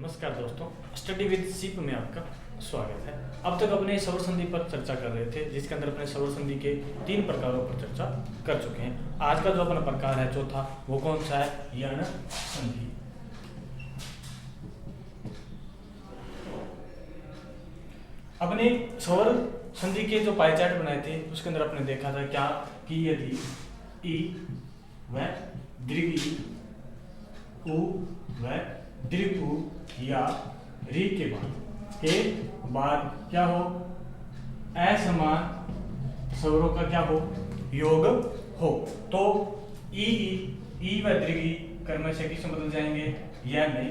नमस्कार दोस्तों, study with सीप में आपका स्वागत है। अब तक अपने सवर संधि पर चर्चा कर रहे थे, जिसके अंदर अपने सवर संधि के 3 प्रकारों पर चर्चा कर चुके हैं। आज का जो अपना प्रकार है चौथा, वो कौन सा है? यण संधि। अपने सवर संधि के जो पाई चार्ट बनाए थे उसके अंदर अपने देखा था क्या कि यदि ई व दीर्घ ई, उ व दीर्घ उ या री के बाद क्या हो? असमान स्वरों का क्या हो? योग हो। तो ई व दीर्घ ई कर्म से किस में बदल जाएंगे? या में।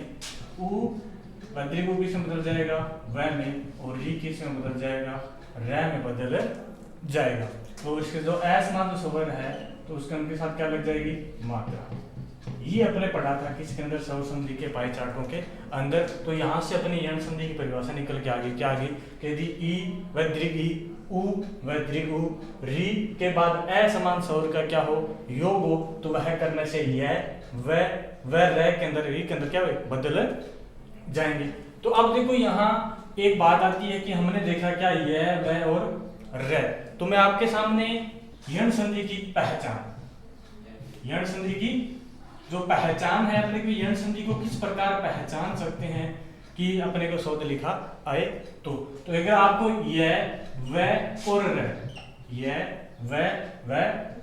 उ व दीर्घ उ किस में बदल जाएगा? व में। और री किस में बदल जाएगा? र में बदल जाएगा। तो इसके जो असमान जो स्वर है तो उसके उनके साथ क्या लग जाएगी? मात्रा। ये अपने पढ़ा था किसके अंदर? सवर संधि के पाई चार्टों के अंदर। तो यहाँ से अपनी यण संधि की परिभाषा निकल के आगे क्या आगे कि यदि ई व दीर्घ ई, उ व दीर्घ उ, री के बाद असमान स्वर का क्या हो? योग हो। तो वह करने से यह व र के अंदर, री के अंदर क्या बदल जाएंगे। तो अब देखो यहाँ एक बात आती है कि हमने देखा क्या यह व और र। तो मैं आपके सामने यण संधि की पहचान, यण संधि की जो पहचान है, अपने को यण संधि को किस प्रकार पहचान सकते हैं कि अपने को शब्द लिखा आए। तो अगर आपको यह व और र, यह व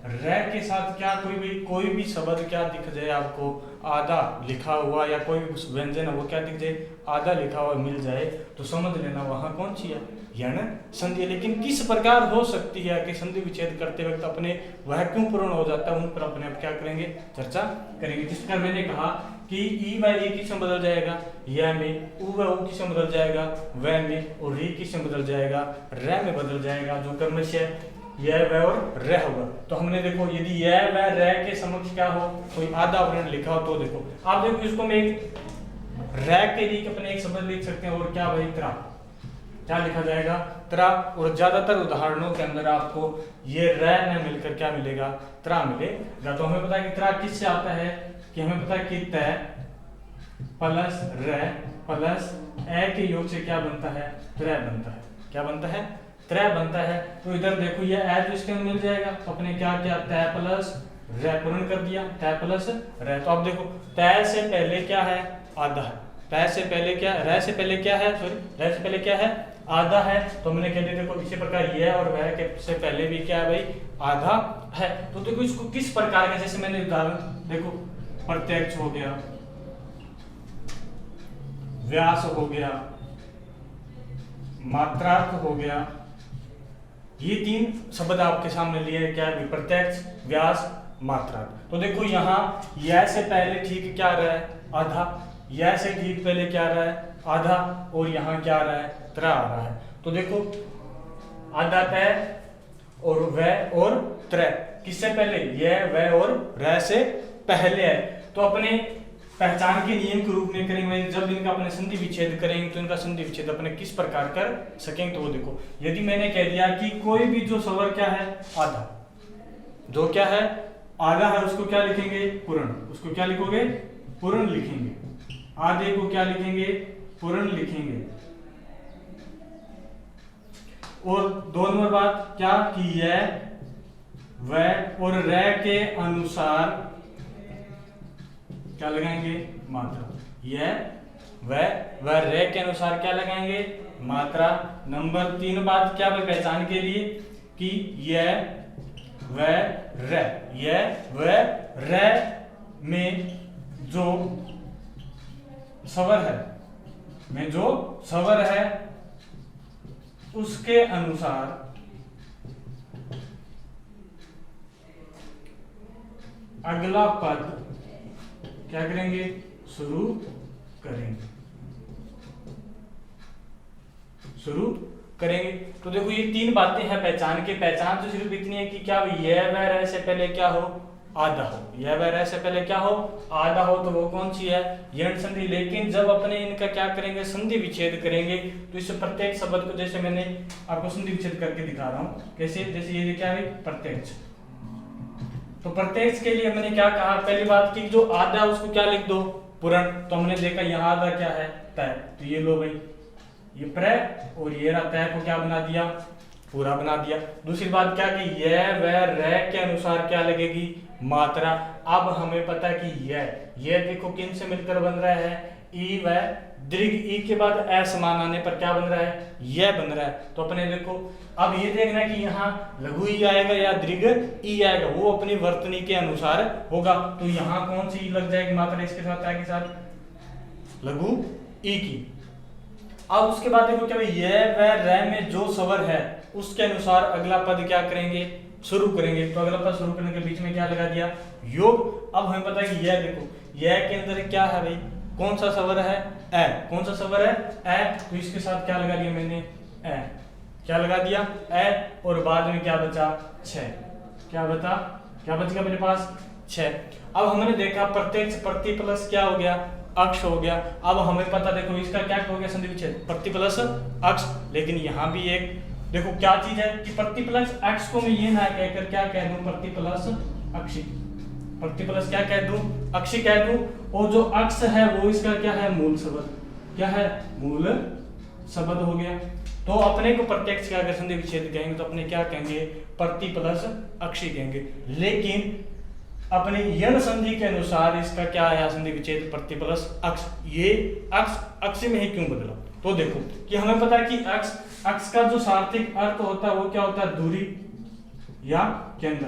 र के साथ क्या कोई भी शब्द क्या दिख जाए आपको? आधा लिखा हुआ, या कोई भी व्यंजन है वो क्या दिख जाए? आधा लिखा हुआ मिल जाए, तो समझ लेना वहां कौन सी है? यण संधि। लेकिन किस प्रकार हो सकती है कि संधि विच्छेद करते वक्त अपने वह क्यों पूर्ण हो जाता है, उन पर अपने आप क्या करेंगे? चर्चा करेंगे। जिस प्रकार मैंने कहा कि ई व ई किस में बदल जाएगा? या में। उ व उ किस में बदल जाएगा? व में। और री किस में बदल जाएगा? र में बदल जाएगा। जो कर्म से यह व और र होगा। तो हमने देखो यदि यह व र के समक्ष क्या हो? कोई आधा वर्ण लिखा हो तो देखो आप देखो इसको मैं एक र के लिए अपने एक शब्द लिख सकते हैं, और क्या भाई? त्रा। क्या लिखा जाएगा? त्रा। और ज्यादातर उदाहरणों के अंदर आपको ये र में मिलकर क्या मिलेगा? त्रा मिलेगा। तो हमें पता है कि त्रा किससे आता है? कि हमें पता है कि त प्लस र प्लस ए के योग से क्या बनता है? त्रय बनता है। क्या बनता है? त्रय बनता है। तो इधर देखो ये ए तो इसके मिल जाएगा, तो अपने क्या किया? त प्लस र पूर्ण कर दिया, त प्लस र। तो अब देखो त से पहले क्या है? आधा है। त से पहले क्या? र से पहले क्या है? सॉरी, र से पहले क्या है? आधा है। तो हमने कह दिया देखो इसी प्रकार यह और वह के से पहले भी क्या है भाई? आधा है। तो देखो इसको किस प्रकार का, जैसे मैंने उदाहरण देखो, प्रत्यक्ष हो गया, व्यास हो गया, मात्रार्थ हो गया। ये 3 शब्द आपके सामने लिए क्या है? प्रत्यक्ष, व्यास, मात्रार्थ। तो देखो यहाँ यह से पहले ठीक क्या रहा है? आधा। यह से ठीक पहले क्या रहा है? आधा। और यहाँ क्या रहा है? त्रा आ रहा है। तो देखो आधा तय और व और त्रय किससे पहले? यह व और र से पहले है। तो अपने पहचान के नियम के रूप में करेंगे, जब इनका अपने संधि विच्छेद करेंगे तो इनका संधि विच्छेद अपने किस प्रकार कर सकेंगे। तो वो देखो यदि मैंने कह दिया कि कोई भी जो स्वर क्या है? आधा, जो क्या है? आधा है, उसको क्या लिखेंगे? पूर्ण। उसको क्या लिखोगे? पूर्ण लिखेंगे। आधे को क्या लिखेंगे? पूर्ण लिखेंगे। और 2 नंबर बात क्या कि यह व और र के अनुसार क्या लगाएंगे? मात्रा। यह व र के अनुसार क्या लगाएंगे? मात्रा। नंबर 3 बात क्या है पहचान के लिए कि यह व र, यह व र में जो स्वर है, में जो स्वर है उसके अनुसार अगला पद क्या करेंगे? शुरू करेंगे। शुरू करेंगे। तो देखो ये 3 बातें हैं पहचान के। पहचान तो सिर्फ इतनी है कि क्या यह व र से पहले क्या हो? आधा हो। यह व र से पहले क्या हो? आधा हो। तो वो कौन सी है? यण संधि। लेकिन जब अपने इनका क्या करेंगे? संधि विच्छेद करेंगे। तो इस प्रत्येक शब्द को, जैसे मैंने आपको संधि विच्छेद करके दिखा रहा हूं, कैसे? जैसे ये क्या है? प्रत्यक्ष। तो प्रत्यक्ष के लिए मैंने क्या कहा? पहली बात की जो आधा उसको क्या लिख दो? पूर्ण। तो हमने देखा यहाँ आधा क्या है? तय। तो ये लो भाई, ये प्र और ये रहा तय को क्या बना दिया, पूरा बना दिया। दूसरी बात क्या कि यह व र के अनुसार क्या लगेगी, मात्रा। अब हमें पता है कि यह देखो किन से मिलकर बन रहा है, ई व दीर्घ ई के बाद ए समान आने पर क्या बन रहा है, यह बन रहा है। तो अपने देखो अब ये देखना है कि यहाँ लघु ई आएगा या दीर्घ ई आएगा, वो अपनी वर्तनी के अनुसार होगा। तो यहाँ कौन सी लग जाएगी मात्रा इसके साथ, क्या के साथ, लघु ई की। अब उसके बाद देखो क्या भाई, यह व र में जो स्वर है उसके अनुसार अगला पद क्या करेंगे, शुरू करेंगे। तो अगला पद शुरू करने के बीच में क्या लगा दिया, योग। अब हमें पता है कि यह देखो, यह के अंदर क्या है भाई, कौन सा स्वर है, ए। कौन सा स्वर है, ए। तो इसके साथ क्या लगा दिया मैंने, ए। क्या लगा दिया, ए। और बाद में क्या बचा, 6। क्या बच गया मेरे पास, 6। अब हमने देखा प्रत्यक्ष प्रति प्लस क्या हो गया, अक्ष हो गया। अब हमें पता देखो इसका क्या हो गया, संधि विच्छेद, प्रति प्लस अक्ष। लेकिन यहाँ भी एक देखो क्या चीज है कि प्रति प्लस अक्ष को मैं ये ना कहकर क्या कह दूं, प्रति प्लस अक्षी। प्रति प्लस क्या कह दूं, अक्षी कह दूं। और जो अक्ष है वो इसका क्या है, मूल शब्द। क्या है, मूल शब्द हो गया। तो अपने को प्रत्यक्ष का अगर संधि विच्छेद कहेंगे तो अपने क्या कहेंगे, प्रति प्लस अक्षी कहेंगे। लेकिन अपने यण संधि के अनुसार इसका क्या आया, संधि विच्छेद प्रति प्लस अक्ष। ये अक्ष अक्ष में ही क्यों बदला, तो देखो कि हमें पता है कि अक्ष का जो सार्थिक अर्थ होता है वो क्या होता है, दूरी या केंद्र।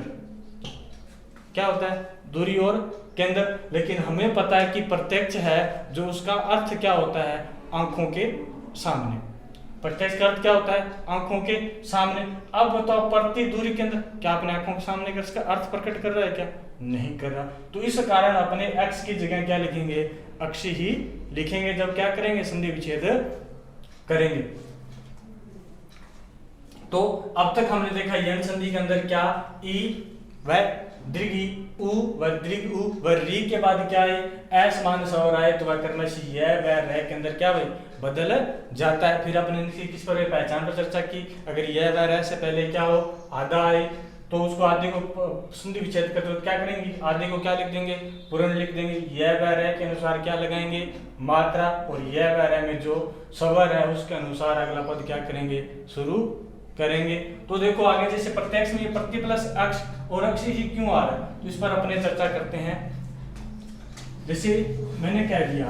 क्या होता है, दूरी और केंद्र। लेकिन हमें पता है कि प्रत्यक्ष है जो उसका अर्थ क्या होता है, आंखों के सामने। प्रत्यक्ष का अर्थ क्या होता है, आंखों के सामने। अब बताओ प्रति दूरी केंद्र, क्या अपने आंखों के सामने इसका अर्थ प्रकट कर रहा है, क्या नहीं कर रहा। तो इस कारण अपने एक्स की जगह क्या लिखेंगे, अक्षी ही लिखेंगे जब क्या करेंगे, संधि विच्छेद करेंगे। तो अब तक हमने देखा यण संधि के अंदर क्या, ई व दीर्घ ई, उ व दीर्घ उ व री के बाद क्या है, असमान स्वर आए तो वह कर्मश यह व र के अंदर क्या भाई बदल जाता है। फिर अपने किस पर पहचान पर चर्चा की, अगर यह व र से पहले क्या हो, आधा आए तो उसको आधे को संधि विच्छेद करते हो क्या करेंगे, आधे को क्या लिख देंगे, पूर्ण लिख देंगे। यह व र के अनुसार क्या लगाएंगे, मात्रा। और यह व र में जो स्वर है उसके अनुसार अगला पद क्या करेंगे, शुरू करेंगे। तो देखो आगे जैसे प्रत्यक्ष में प्रति प्लस अक्ष और अक्ष ही क्यों आ रहा है, तो इस पर अपने चर्चा करते हैं। जैसे मैंने कह दिया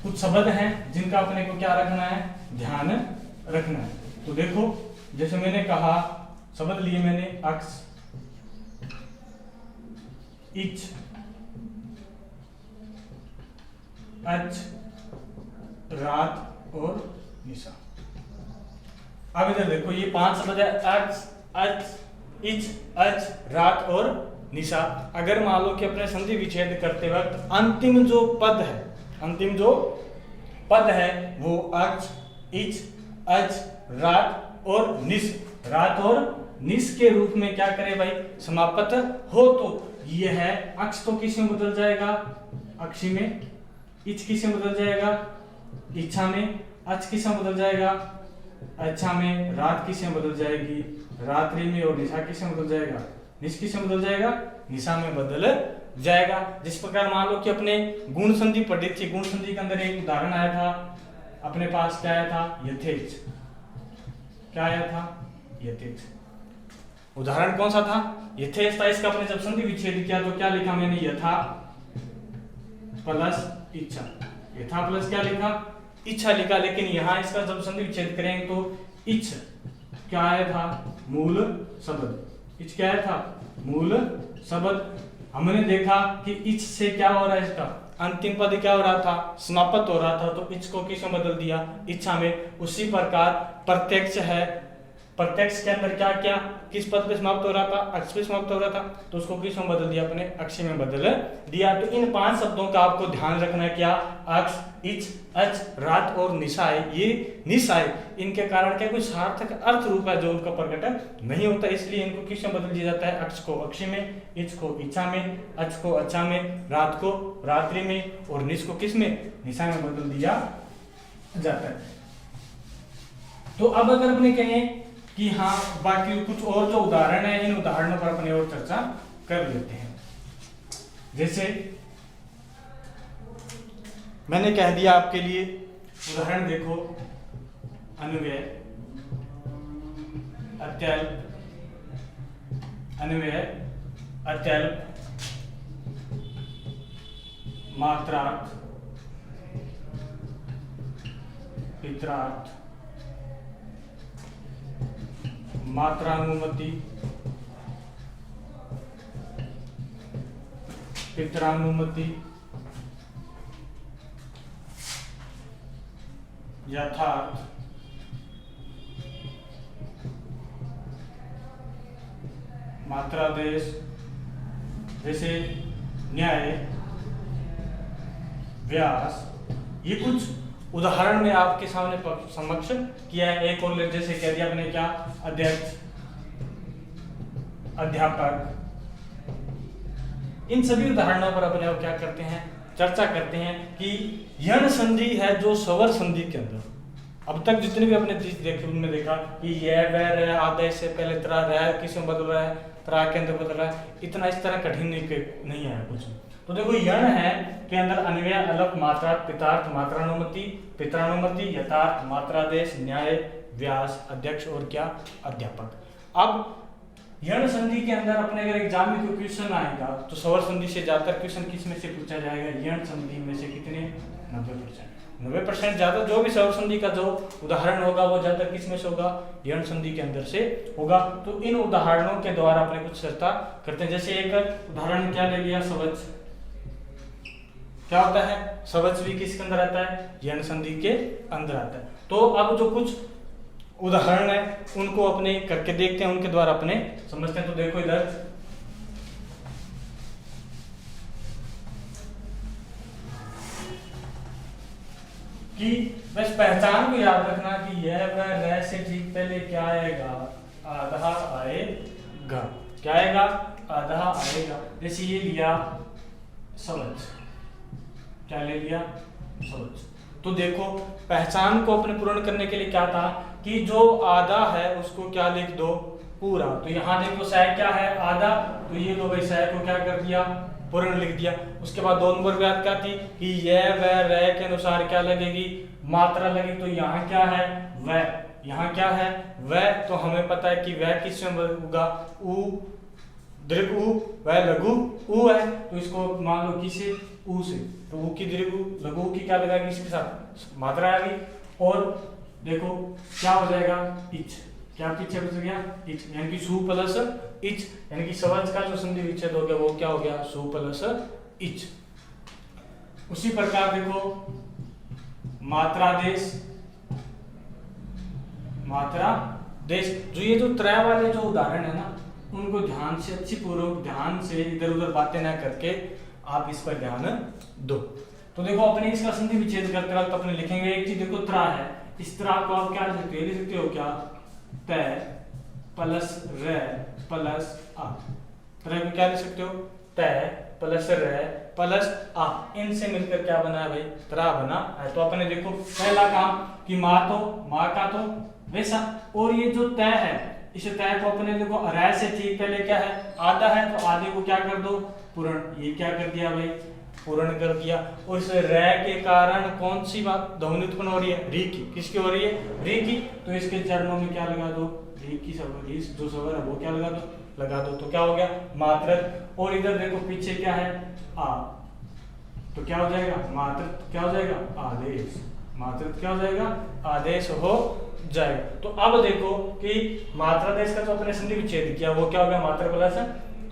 कुछ शब्द हैं जिनका अपने को क्या रखना है, ध्यान रखना है। तो देखो जैसे मैंने कहा शब्द लिए मैंने अक्ष, इच, अच, रात और निशा। अब इधर देखो ये 5 शब्द है, अक्ष, अच, इच, अच, रात और निशा। अगर मान लो कि अपने संधि विच्छेद करते वक्त अंतिम जो पद है वो अक्ष, इच, अच, रात और निश, रात और निश के रूप में क्या करे भाई, समाप्त हो। तो ये है अक्ष तो किस में बदल जाएगा, अक्षी में। इच किस में बदल जाएगा, इच्छा में। अच किस में बदल जाएगा, अच्छा में। रात किस में बदल जाएगी, रात्रि में। और निशा किस में बदल जाएगा, निश किस में बदल जाएगा, निशा में बदल जाएगा। जिस प्रकार मान लो कि अपने गुण संधि पढ़ी थी, गुण संधि के अंदर एक उदाहरण आया था अपने पास, क्या आया था, यथेच। क्या आया था, यथेच। उदाहरण कौन सा था, यथेच था। इसका अपने जब संधि विच्छेद किया तो क्या लिखा मैंने, यथा प्लस इच्छा। यथा प्लस क्या लिखा, इच्छा लिखा। लेकिन यहाँ इसका जब संधि विच्छेद करेंगे तो इच्छ क्या आया था, मूल शब्द। इच्छ क्या आया था, मूल शब्द। हमने देखा कि इच्छ से क्या हो रहा है, इसका अंतिम पद क्या हो रहा था, समाप्त हो रहा था। तो इच्छ को किस में बदल दिया, इच्छा में। उसी प्रकार प्रत्यक्ष है, प्रत्यक्ष के अंदर क्या क्या किस पद पे समाप्त हो रहा था, अक्ष पे समाप्त हो रहा था। तो उसको किस में बदल दिया, अपने अक्ष में बदल दिया। तो इन 5 शब्दों का आपको ध्यान रखना है, क्या, अक्ष, इच, अच, रात और निशा है। ये निशा है, इनके कारण क्या कोई सार्थक अर्थ रूप है जो उनका प्रकट नहीं होता, इसलिए इनको किस में बदल दिया जाता है, अक्ष को अक्षी में, इच को इच्छा में, अच को अच्छा में, रात को रात्रि में और निश को किस में, निशा में बदल दिया जाता है। तो अब अगर अपने कहें कि हाँ बाकी कुछ और जो उदाहरण है, इन उदाहरणों पर अपने और चर्चा कर लेते हैं। जैसे मैंने कह दिया आपके लिए। उदाहरण देखो, अन्वय, अत्यल्प, अन्वय, अत्यल्प, मात्रार्थ, पित्रार्थ, मात्रानुमति, पित्रानुमति, यथार्थ, मात्रादेश, जैसे न्याय, व्यास। ये कुछ उदाहरण में आपके सामने समक्ष किया है। एक और जैसे कह दिया आपने क्या, अध्यक्ष, अध्यापक। इन सभी उदाहरणों पर अपने आप क्या करते हैं, चर्चा करते हैं कि यण संधि है जो स्वर संधि के अंदर, अब तक जितने भी अपने चीज देखे उनमें देखा कि यह वह रह, आदेश से पहले तरा रह किस में बदल रहा है, तरा के अंदर बदल रहा है, इतना इस तरह कठिन नहीं है कुछ। तो देखो यण है के अंदर अन्वय, अलप, मात्रार्थ, पितार्थ, मात्रानुमति, पित्रानुमति, यथार्थ, मात्रादेश, न्याय, व्यास, अध्यक्ष और क्या, अध्यापक। अब यण संधि के अंदर अपने अगर एग्जाम में कोई क्वेश्चन आएगा तो स्वर संधि से ज्यादातर क्वेश्चन किस में से पूछा जाएगा, यण संधि में से। कितने, 90%। 90% ज्यादा जो भी स्वर संधि का जो उदाहरण होगा वो ज्यादातर किस में से होगा, यण संधि के अंदर से होगा। तो इन उदाहरणों के द्वारा अपने कुछ चर्चा करते हैं। जैसे एक उदाहरण क्या ले लिया, सवच। क्या होता है, सवच भी किसके अंदर आता है, यण संधि के अंदर आता है। तो अब जो कुछ उदाहरण है उनको अपने करके देखते हैं, उनके द्वारा अपने समझते हैं। तो देखो इधर कि बस पहचान को याद रखना कि यह वह रह से ठीक पहले क्या आएगा, आधा आएगा। क्या आएगा, आधा आएगा। जैसे ये लिया समझ, क्या ले लिया, समझ। तो देखो पहचान को अपने पूर्ण करने के लिए क्या था कि जो आधा है उसको क्या लिख दो, पूरा। तो यहाँ देखो सह क्या है, आधा, तो ये दो भाई सह को क्या कर दिया, पूर्ण लिख दिया। उसके बाद 2 नंबर बात क्या थी कि यह वह रह के अनुसार क्या लगेगी, मात्रा लगी। तो यहाँ क्या है, वह, यहाँ क्या है, वह। तो हमें पता है कि वह किस में होगा, उ, दीर्घ उ, वह लघु उ है। तो इसको मान लो किसे, उ से। तो उ की दीर्घ उ, लघु की क्या लगाएगी, इसके साथ मात्रा आ गई। और देखो क्या हो जाएगा, इच। क्या पीछे बच गया, इच, यानी कि सु प्लस इच, यानी कि सवच का जो संधि विच्छेद हो गया वो क्या हो गया, सु प्लस इच। उसी प्रकार देखो मात्रादेश, मात्रादेश। जो ये जो त्रय वाले जो उदाहरण है ना, उनको ध्यान से, अच्छी पूर्वक ध्यान से, इधर उधर बातें ना करके आप इस पर ध्यान दो। तो देखो अपने इसका संधि विच्छेद करते वक्त अपने लिखेंगे एक चीज, देखो त्रा है, इस त्रा को आप क्या लिख सकते हो, क्या, तय प्लस र प्लस आ। त्रा को क्या लिख सकते हो, तय प्लस र प्लस आ। इनसे मिलकर क्या बना है भाई, त्रा बना है। तो अपने देखो पहला काम कि माँ का तो वैसा, और ये जो तय है, इस तय को अपने देखो र से ठीक पहले क्या है, आधा है। तो आधे को क्या कर दो, पूर्ण। ये क्या कर दिया भाई, पूर्ण कर दिया। और इस र के कारण कौन सी बात ध्वनि उत्पन्न हो रही है, री की। किसकी हो रही है, री की। तो इसके चरणों में क्या लगा दो, री की स्वर, जो स्वर है वो क्या लगा दो। तो क्या हो गया, मात्रक। और इधर देखो पीछे क्या है, आ। तो क्या हो जाएगा, मात्रक क्या हो जाएगा, आदेश। मात्रक क्या हो जाएगा, आदेश हो जाएगा। तो अब देखो कि मात्रादेश का जो अपने संधि विच्छेद किया वो क्या हो गया, मात्रा प्लस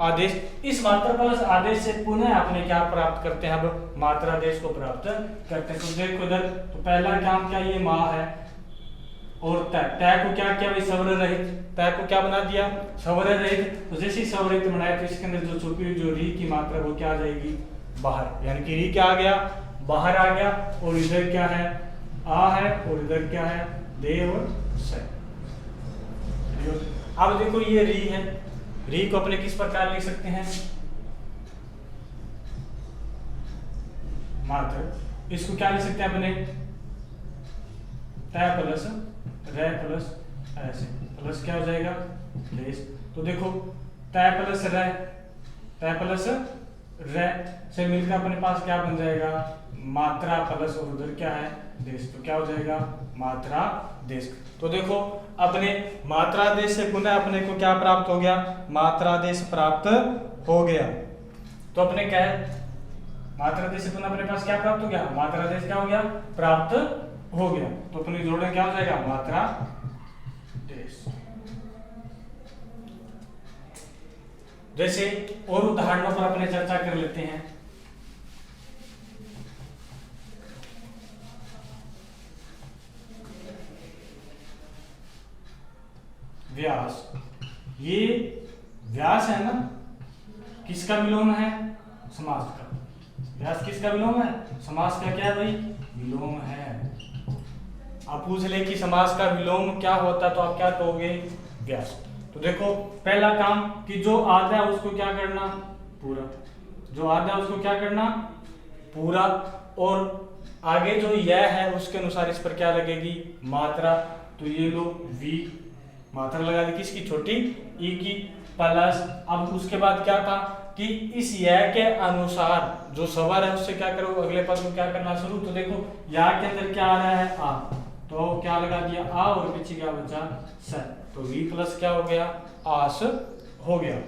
आदेश। इस मात्रा प्लस आदेश से पुनः आपने क्या प्राप्त करते हैं, अब मात्रादेश को प्राप्त करते हैं। तो देखो इधर, तो पहला काम क्या, ये माँ है, और तय को क्या किया भाई, स्वर रहित। तय को क्या बना दिया, स्वर रहित। तो जैसे ही स्वर रहित बनाया तो इसके अंदर जो छुपी हुई जो री की मात्रा वो क्या आ जाएगी, बाहर। यानी कि री क्या आ गया, बाहर आ गया। और इधर क्या है, आ है, और इधर क्या है, दे और से। अब देखो ये री है, री को अपने किस प्रकार लिख सकते हैं, मात्र। इसको क्या लिख सकते हैं अपने, तय प्लस रे प्लस ऐसे, प्लस क्या हो जाएगा, देश। तो देखो तय प्लस रे, तय प्लस रे से मिलकर अपने पास क्या बन जाएगा, मात्रा प्लस और उधर क्या है देश, तो क्या हो जाएगा मात्रा देश। तो देखो अपने मात्रा देश से पुनः अपने को क्या प्राप्त हो गया, मात्रा देश प्राप्त हो गया। तो अपने क्या है, मात्रा देश से पुनः अपने पास क्या प्राप्त हो गया, मात्रा देश क्या हो गया प्राप्त हो गया। तो अपने जोड़ने क्या हो जाएगा मात्रा देश। जैसे और उदाहरणों पर अपने चर्चा कर लेते हैं। व्यास, ये व्यास है ना, किसका विलोम है, समास का। व्यास किसका विलोम है, समास का क्या है भाई विलोम है। आप पूछ ले कि समास का विलोम क्या होता है तो आप क्या कहोगे व्यास। तो देखो पहला काम कि जो आधा है उसको क्या करना पूरा, जो आधा है उसको क्या करना पूरा, और आगे जो यह है उसके अनुसार इस पर क्या लगेगी मात्रा। तो ये लो वी मात्रा लगा दी किसकी, छोटी ई की, प्लस अब उसके बाद क्या था कि इस यह के अनुसार जो स्वर है उससे क्या करो अगले पद को क्या करना शुरू। तो देखो यहाँ के अंदर क्या आ रहा है आ, तो क्या लगा दिया आ और पीछे क्या बचा स, तो v प्लस क्या हो गया आस हो गया।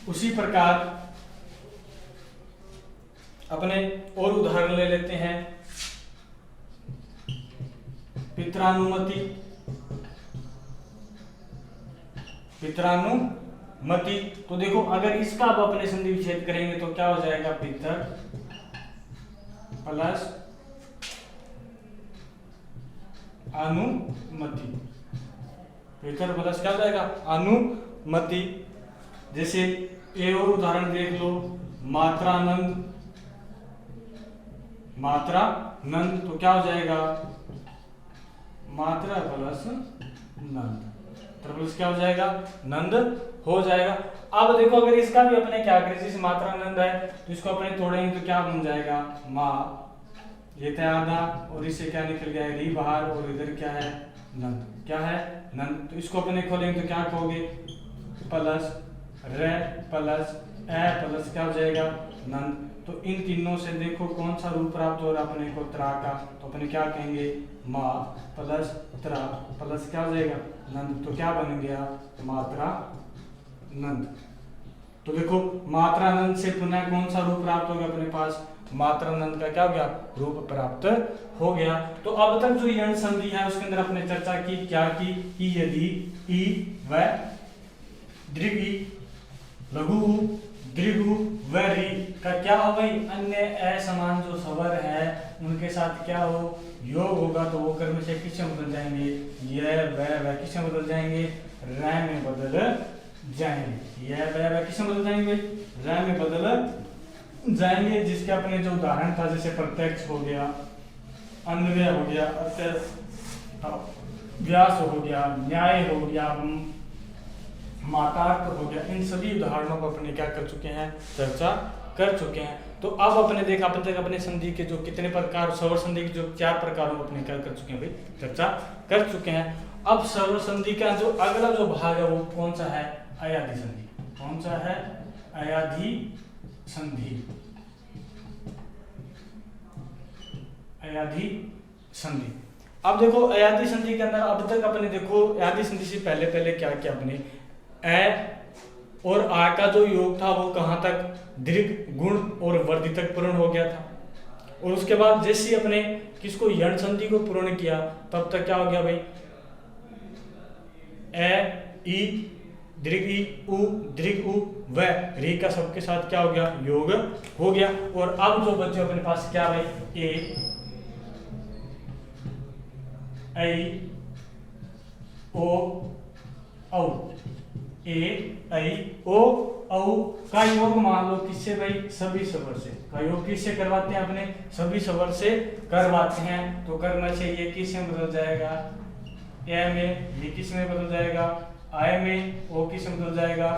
उसी प्रकार अपने और उदाहरण ले लेते हैं। पित्रानुमति, पित्रानुमति, तो देखो अगर इसका अब अपने संधि विच्छेद करेंगे तो क्या हो जाएगा पितर प्लस अनुमति, पितर प्लस क्या हो जाएगा अनुमति। जैसे ए और उदाहरण देख लो, मात्रानंद, मात्रानंद, तो क्या हो जाएगा मात्रा प्लस नंद, प्लस क्या हो जाएगा नंद हो जाएगा। अब देखो अगर इसका भी अपने क्या करें, जैसे मात्रानंद है तो इसको अपने तोड़ेंगे तो क्या बन जाएगा मा, ये था आधा और इससे क्या निकल गया री बाहर और इधर क्या है नंद, क्या है नंद। तो इसको अपने खोलेंगे तो क्या कहोगे प्लस रे प्लस ए प्लस क्या हो जाएगा नंद। तो इन तीनों से देखो कौन सा रूप प्राप्त हो रहा है अपने को त्रा का, तो अपने क्या कहेंगे मा प्लस त्रा प्लस क्या हो जाएगा नंद, तो क्या बन गया मात्रा नंद। तो देखो मात्रा नंद से पुनः कौन सा रूप प्राप्त हो गया अपने पास, मात्रा नंद का क्या हो गया रूप प्राप्त हो गया। तो अब तक जो यण संधि है उसके अंदर अपने चर्चा की क्या की कि यदि ई व दीर्घ ई लघु दीर्घ व री का क्या हो भाई अन्य असमान जो स्वर है उनके साथ क्या हो योग होगा तो वो कर्म से किससे बदल जाएंगे, यह वह किससे बदल जाएंगे र में बदल जाएंगे, यह वह किससे बदल जाएंगे र में बदल जाएंगे। जिसके अपने जो उदाहरण था जैसे प्रत्यक्ष हो गया, अन्वय हो गया, व्यास हो गया, न्याय हो गया, मातार्थ हो गया, इन सभी उदाहरणों को अपने क्या कर चुके हैं चर्चा कर चुके हैं। तो अब अपने देखा अब तक अपने संधि के जो कितने प्रकार स्वर संधि के जो 4 प्रकारों अपने क्या कर चुके हैं भाई चर्चा कर चुके हैं। अब स्वर संधि का जो अगला जो भाग है वो कौन सा है अयाधि संधि, कौन सा है अयाधि संधि, अयाधि संधि। अब देखो अयाधि संधि के अंदर अब तक अपने देखो अयाधि संधि से पहले क्या किया अपने ए और आ का जो योग था वो कहां तक दीर्घ गुण और वर्धि तक पूर्ण हो गया था, और उसके बाद जैसे अपने किसको यण संधि को पूर्ण किया तब तक क्या हो गया भाई ए ई दीर्घ उ दीर्घ उ व री का सबके साथ क्या हो गया योग हो गया। और अब जो बच्चे अपने पास क्या भाई ए ऐ ओ औ, ए ऐ ओ औ का योग मान लो किससे भाई सभी स्वर से, का योग किससे करवाते हैं अपने सभी स्वर से करवाते हैं। तो करना चाहिए किस में बदल जाएगा ए में, ये किस में बदल जाएगा आय में, ओ किस में बदल जाएगा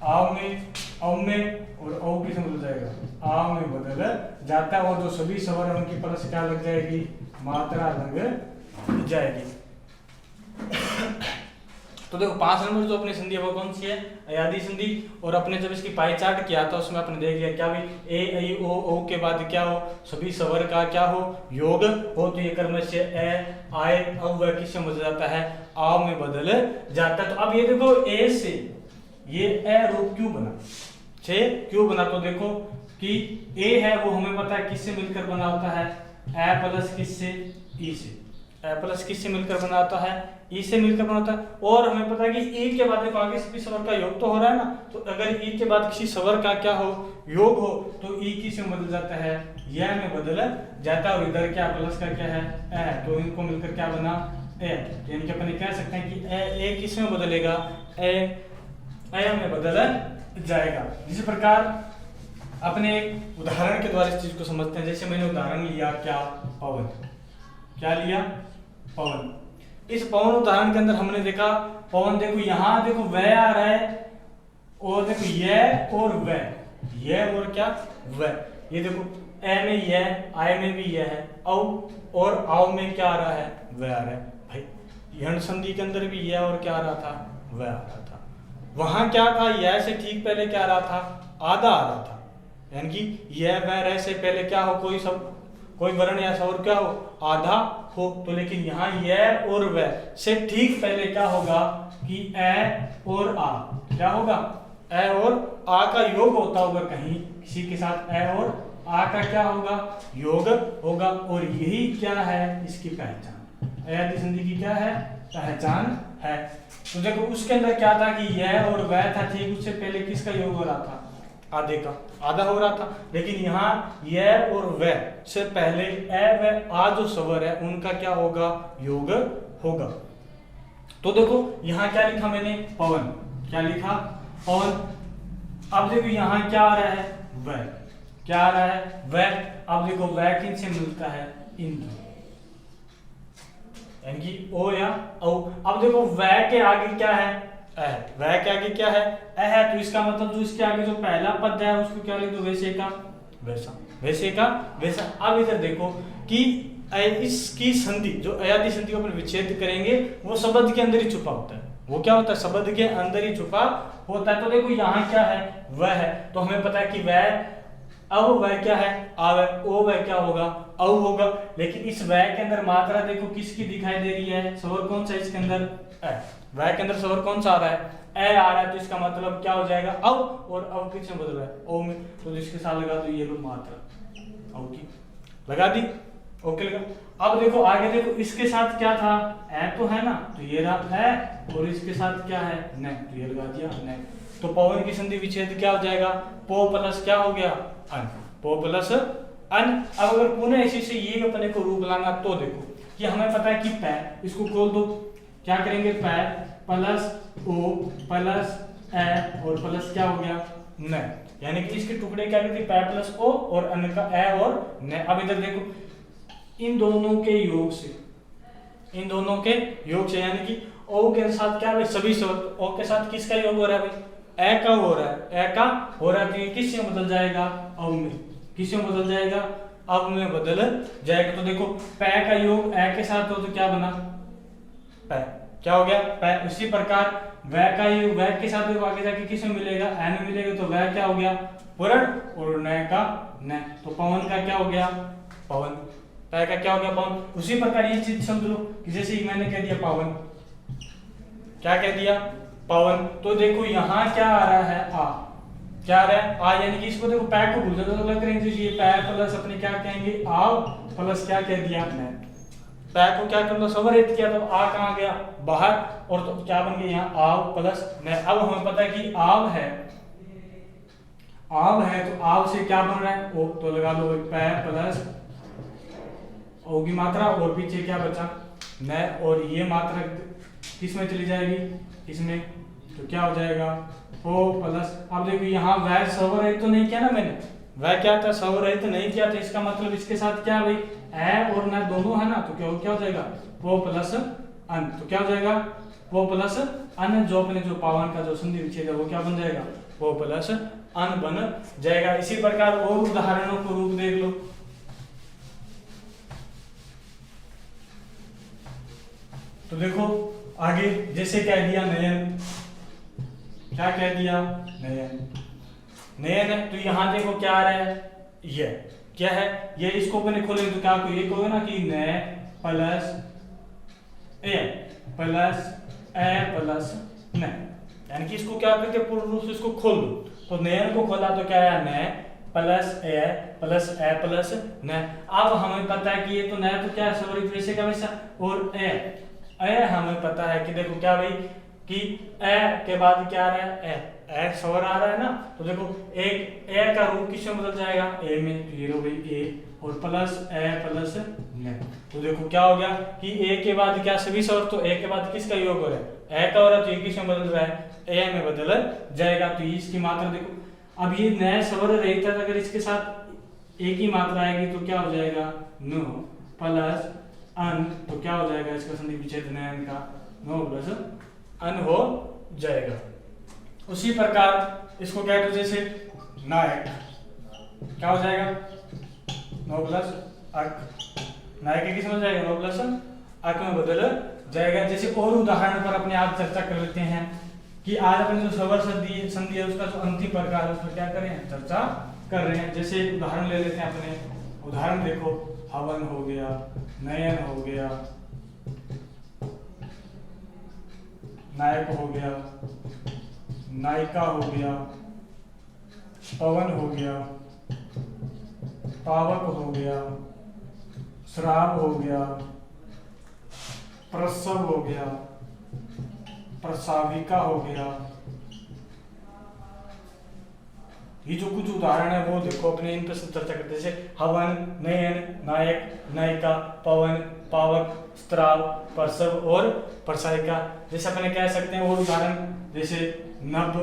आव में, औ में, और औ किस में बदल जाएगा आ में बदल जाता है। और जो सभी स्वर है उनकी प्लस क्या लग जाएगी मात्रा लग जाएगी। तो देखो 5 नंबर जो अपनी संधि है वो कौन सी है, अयादी संधि। और अपने जब इसकी पाई चार्ट किया था उसमें अपने देख लिया क्या भाई ए ऐ ओ के बाद क्या हो, सभी स्वर का क्या हो, योग हो। तो ये क्रमश ए आए अब वह किससे बदल जाता है, आव में बदल जाता है। तो अब ये देखो ए से ये ए रूप क्यों बना, छे क्यों बना, तो देखो कि ए है वो हमें पता है किससे मिलकर बना होता है, ए प्लस किससे, ई से, ए प्लस किससे मिलकर बना होता है, ई से मिलकर बना होता है। और हमें पता है कि ई के बाद देखो आगे सभी स्वर का योग तो हो रहा है ना, तो अगर ई के बाद किसी स्वर का क्या हो, योग हो, तो ई किससे बदल जाता है, यह में बदल जाता है। और इधर क्या प्लस का क्या है, ए, तो इनको मिलकर क्या बना, ए। तो यानी कि अपन कह सकते हैं कि ए किस में बदलेगा, ए में बदल जाएगा। इसी प्रकार अपने एक उदाहरण के द्वारा इस चीज को समझते हैं। जैसे मैंने उदाहरण लिया क्या, पवन, क्या लिया, पवन। इस पवन उदाहरण के अंदर हमने देखा पवन, देखो यहाँ देखो वह आ रहा है, और देखो यह और वह, यह और क्या, वह। ये देखो ए में यह, आय में भी यह है, औ और आव में क्या आ रहा है, वह आ रहा है। भाई यण संधि के अंदर भी यह और क्या आ रहा था, वह आ रहा था। वहां क्या था, यह से ठीक पहले क्या आ रहा था, आधा आ रहा था। यानी कि यह वह रह से पहले क्या हो, कोई वर्ण या स्वर क्या हो, आधा हो। तो लेकिन यहाँ यह और वह से ठीक पहले क्या होगा कि ए और आ, क्या होगा, ए और आ का योग होता होगा कहीं किसी के साथ, ए और आ का क्या होगा, योग होगा। और यही क्या है इसकी पहचान, अयादी संधि की क्या है, पहचान है। तो देखो उसके अंदर क्या था कि यह और वह था, ठीक उससे पहले किसका योग हो रहा था, आधे का, आधा हो रहा था। लेकिन यहाँ यह और वह से पहले ए व आ जो स्वर है उनका क्या होगा, योग होगा। तो देखो यहाँ क्या लिखा मैंने, पवन, क्या लिखा, पवन। अब देखो यहाँ क्या आ रहा है, वह, क्या आ रहा है, वह। अब देखो वह किन से मिलता है, इन, यानी कि ओ या औ। अब देखो वह के आगे क्या है, अ, वह के आगे क्या है, अ है। तो इसका मतलब जो इसके आगे जो पहला पद है उसको क्या लिख दो, वैसे का वैसा, वैसे का वैसा। अब इधर देखो कि इसकी संधि जो अयादी संधि को अपन विच्छेद करेंगे वो शब्द के अंदर ही छुपा होता है, वो क्या होता है, शब्द के अंदर ही छुपा होता है। तो देखो यहाँ क्या है, वह है, तो हमें पता है कि वह, अब वह क्या है, आव, ओ वह क्या होगा, औ होगा। लेकिन इस वह के अंदर मात्रा देखो किसकी दिखाई दे रही है, स्वर कौन सा इसके अंदर, ए। वह के अंदर स्वर कौन सा आ रहा है, ए आ रहा है। तो इसका मतलब क्या हो जाएगा, औ, और औ किसमें बदल रहा है, ओ में। तो इसके साथ लगा दो ये लो मात्रा, औ की लगा दी, ओके लगा। अब देखो आगे देखो इसके साथ क्या था, ए तो है ना, तो ये रहा है, और इसके साथ क्या है, न, तो ये लगा दिया न। तो पवन की संधि विच्छेद क्या हो जाएगा, पो प्लस क्या हो गया, अन, पो प्लस अन। अब अगर पुनः इसी से ये अपने को रूप लाना, तो देखो कि हमें पता है कि पै, इसको खोल दो, क्या करेंगे, पै प्लस ओ प्लस ए और प्लस क्या हो गया, न। यानी कि इसके टुकड़े क्या कहते हैं, पै प्लस ओ और अन का ए और न। अब इधर देखो इन दोनों के योग से, इन दोनों के योग से, यानी कि ओ के साथ क्या है, सभी स्वर, ओ के साथ किसका योग हो रहा है भाई, ए का हो रहा है, ए का हो रहा है। तो ये किससे बदल जाएगा, औ में, किससे बदल जाएगा, अब में बदल जाएगा। तो देखो पै का योग ए के साथ हो तो क्या बना, पै, क्या हो गया, पै। उसी प्रकार वह का योग वह के साथ देखो आगे जाके किसमें मिलेगा, ए में मिलेगा। तो वह क्या हो गया, पुरण, और न का न। तो पवन का क्या हो गया, पवन, पै का क्या हो गया, पवन। उसी प्रकार ये चीज समझ लो कि जैसे मैंने कह दिया पवन, क्या कह दिया, पवन। तो देखो यहाँ क्या आ रहा है, आ, क्या आ रहा है, आ। यानी कि इसको देखो पै को भूल जाओ तो लग करेंगे, ये पै प्लस अपने क्या कहेंगे, आव प्लस क्या कह दिया, न। पै को क्या कर लो, सवरित किया, तो आ कहाँ गया, बाहर, और तो क्या बन गया यहाँ, आव प्लस न। अब हमें पता है कि आव है, आव है, तो आव से क्या बन रहा है, ओ। तो लगा लो पै प्लस ओ की मात्रा, और पीछे क्या बचा, न। और ये मात्रा किसमें चली जाएगी, इसमें। तो क्या हो जाएगा, ओ प्लस। अब देखो यहाँ वह सवरहित तो नहीं किया ना मैंने, वह क्या था, सवरहित नहीं किया, तो इसका मतलब इसके साथ क्या भाई, ए और न दोनों है ना। तो क्या हो जाएगा, ओ प्लस अन। तो क्या हो जाएगा, ओ प्लस अन। जो अपने जो पावन का जो संधि विच्छेद है वो क्या बन जाएगा, ओ प्लस अन बन जाएगा। इसी प्रकार और उदाहरणों को रूप देख लो। तो देखो आगे जैसे कह दिया नयन, क्या कह दिया नयन, नयन है तो यहाँ देखो क्या आ रहा है, ये क्या है, ये इसको मैंने खोले तो क्या आपको ये कहोगे ना कि नय प्लस ए प्लस न, यानी कि इसको क्या करके पूर्ण रूप से इसको खोल दो। तो नयन को खोला तो क्या है नय प्लस ए प्लस न। अब हमें पता है कि ये तो नया तो क्या है स्वरित वैसे का वैसा, और ए हमें पता है कि देखो क्या भाई कि ए के बाद क्या आ रहा है ए स्वर आ रहा है ना, तो देखो एक ए का रूप किसमें बदल जाएगा ए में, तो ये लो भाई ए और प्लस ए प्लस न। तो देखो क्या हो गया कि ए के बाद क्या सभी स्वर, तो ए के बाद किसका योग हो रहा है ए का हो रहा है, तो ये किसमें बदल रहा है ए में बदल जाएगा। तो इसकी मात्रा देखो, अब ये नया स्वर रहित है, अगर इसके साथ एक ही मात्रा आएगी तो क्या हो जाएगा नो प्लस अन, तो क्या हो जाएगा इसका संधि विच्छेद नयन का नो प्लस अन हो जाएगा। उसी प्रकार इसको क्या है, जैसे नायक क्या हो जाएगा नो प्लस अक, नायक किस में हो जाएगा नो प्लस अक में बदल जाएगा। जैसे और उदाहरण पर अपने आप चर्चा कर लेते हैं कि आज अपने जो स्वर संधि है उसका जो अंतिम प्रकार है उसमें क्या करें चर्चा कर रहे हैं। जैसे उदाहरण ले लेते हैं अपने, उदाहरण देखो हवन हो गया, नयन हो गया, नायक हो गया, नायिका हो गया, पवन हो गया, पावक हो गया, श्राव हो गया, प्रसव हो गया, प्रसाविका हो गया। ये जो कुछ उदाहरण है वो देखो अपने इन पर चर्चा करते हैं, जैसे हवन, नयन, नायक, नायिका, पवन, पावक, स्त्राव, प्रसव और प्रसाविका। जैसे अपने कह सकते हैं और उदाहरण जैसे नभ,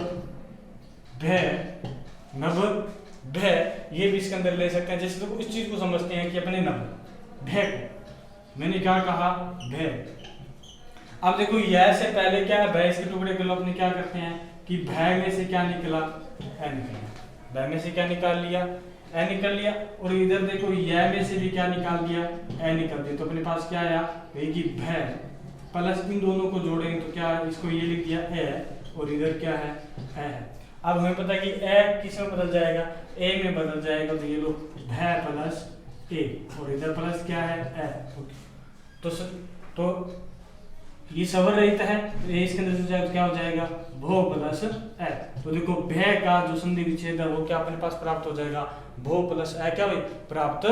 भय, ये भी इसके अंदर ले सकते हैं। जैसे तो इस चीज को समझते हैं कि अपने नभ भय को मैंने क्या कहा भय। अब देखो यह से पहले क्या है भय, इसके टुकड़े को अपने क्या करते हैं कि भय में से क्या निकला ए निकला, भय में से क्या निकाल लिया ए निकल लिया, और इधर देखो यह में से भी क्या निकाल दिया ए निकल दिया। तो अपने पास क्या आया कि भय प्लस इन दोनों को जोड़ेंगे तो क्या इसको ये लिख दिया ए, और इधर क्या है ए है। अब हमें पता है कि ए किस में बदल जाएगा ए में बदल जाएगा, तो ये लो भय प्लस ए और इधर प्लस क्या है ए। तो ये स्वर रहित है तो ये इसके अंदर जाएगा तो क्या हो जाएगा भो प्लस ए। तो देखो भय का जो संधि विच्छेद है वो क्या अपने पास प्राप्त हो जाएगा भो प्लस ए, क्या भाई प्राप्त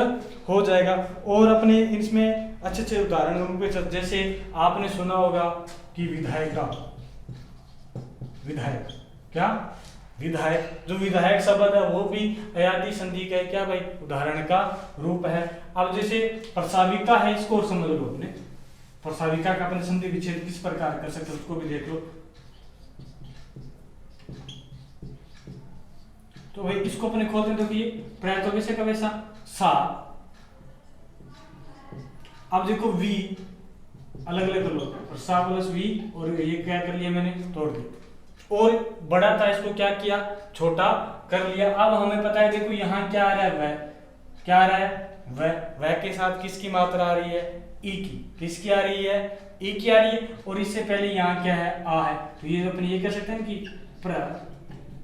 हो जाएगा। और अपने इसमें अच्छे अच्छे उदाहरण जैसे आपने सुना होगा कि विधायिका, विधायक क्या विधायक, जो विधायक शब्द है वो भी अयाती संधि का क्या भाई उदाहरण का रूप है। अब जैसे प्रसाविका है, इसको समझ लो अपने, प्रसाविका का अपने संधि विच्छेद किस प्रकार कर सकते हैं उसको भी देख लो। तो भाई इसको अपने खोलते हैं तो कि प्रयतो वैसे का वैसा सा। अब देखो वी अलग अलग कर लो, सा प्लस वी, और ये क्या कर लिया मैंने तोड़ दिया, और बड़ा था इसको क्या किया छोटा कर लिया। अब हमें पता है देखो यहाँ क्या आ रहा है वह, क्या आ रहा है वह के साथ किसकी मात्रा आ रही है ई की, किसकी आ रही है ई की आ रही है, और इससे पहले यहाँ क्या है आ है। तो ये अपन ये कर सकते हैं कि प्र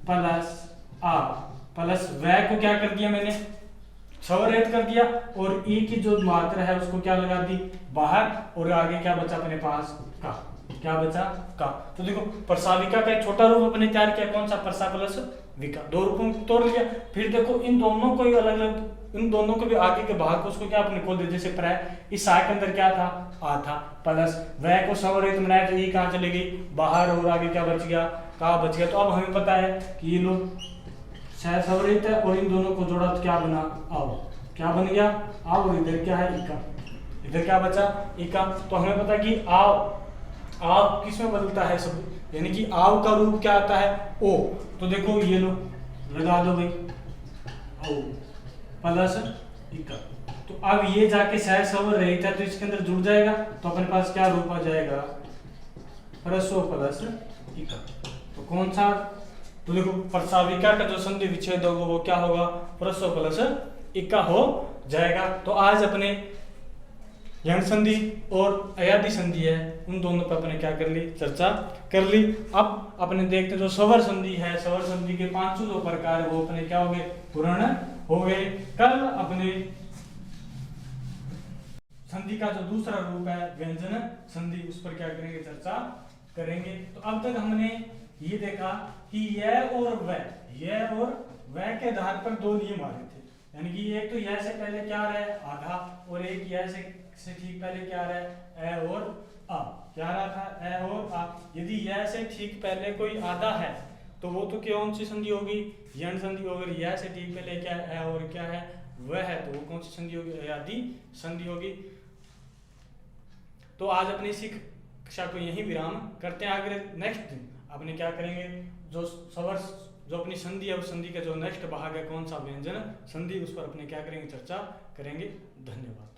प्लस आ प्लस वह को क्या कर दिया मैंने स्वर कर दिया, और ई की जो मात्रा है उसको क्या लगा दी बाहर, और आगे क्या बचा अपने पास का, क्या बचा का। तो देखो प्रसाविका का एक छोटा रूप अपने तैयार किया, कौन सा प्रसा प्लस विका, दो रूपों को तोड़ लिया। फिर देखो इन दोनों को अलग अलग, इन दोनों को भी आगे के भाग को उसको क्या अपने खोल दिया। जैसे प्राय इस सा के अंदर क्या था आ था, प्लस वह को स्वर बनाया तो ये कहाँ चली गई बाहर, और आगे क्या बच गया का बच गया। तो अब हमें पता है कि ये लोग स्वरित है, और इन दोनों को जोड़ा तो क्या बना आओ, क्या बन गया आओ, और इधर क्या है इका, इधर क्या बचा इका। तो हमें पता कि आओ, आव किसमें बदलता है शब्द, यानी कि आव का रूप क्या आता है ओ। तो देखो ये लो लगा दो भाई ओ प्लस इका। तो अब ये जाके सह स्वर रहित है तो इसके अंदर जुड़ जाएगा, तो अपने पास क्या रूप आ जाएगा प्रसो प्लस इका। तो कौन सा, तो देखो प्रसाविका का जो संधि विच्छेद होगा वो क्या होगा प्रसो प्लस इका हो जाएगा। तो आज अपने यण संधि और अयादि संधि है, उन दोनों पर अपने क्या कर ली, चर्चा कर ली। अब अपने देखते हैं जो स्वर संधि है, स्वर संधि के 5 जो प्रकार वो अपने क्या हो गए, पूर्ण हो गए। कल अपने संधि का जो दूसरा रूप है व्यंजन संधि, उस पर क्या करेंगे, चर्चा करेंगे। तो अब तक हमने ये देखा कि यह और वह के आधार पर 2 नियम आ रहे थे, यानी कि एक तो यह से पहले क्या आ रहा है, आधा, और एक यह से ठीक पहले क्या आ रहा है, ए और आ। क्या आ रहा था, ए और आ। यदि यह से ठीक पहले कोई आधा है तो वो तो कौन सी संधि होगी, यण संधि। अगर यह से ठीक पहले क्या है, ए और क्या है, वह है, तो वो कौन सी संधि होगी, अयादि संधि होगी। तो आज अपनी इसी कक्षा को यहीं विराम करते हैं। आगे नेक्स्ट दिन अपने क्या करेंगे, जो अपनी संधि है उस संधि का जो नेक्स्ट भाग है कौन सा, व्यंजन संधि, उस पर अपने क्या करेंगे, चर्चा करेंगे। धन्यवाद।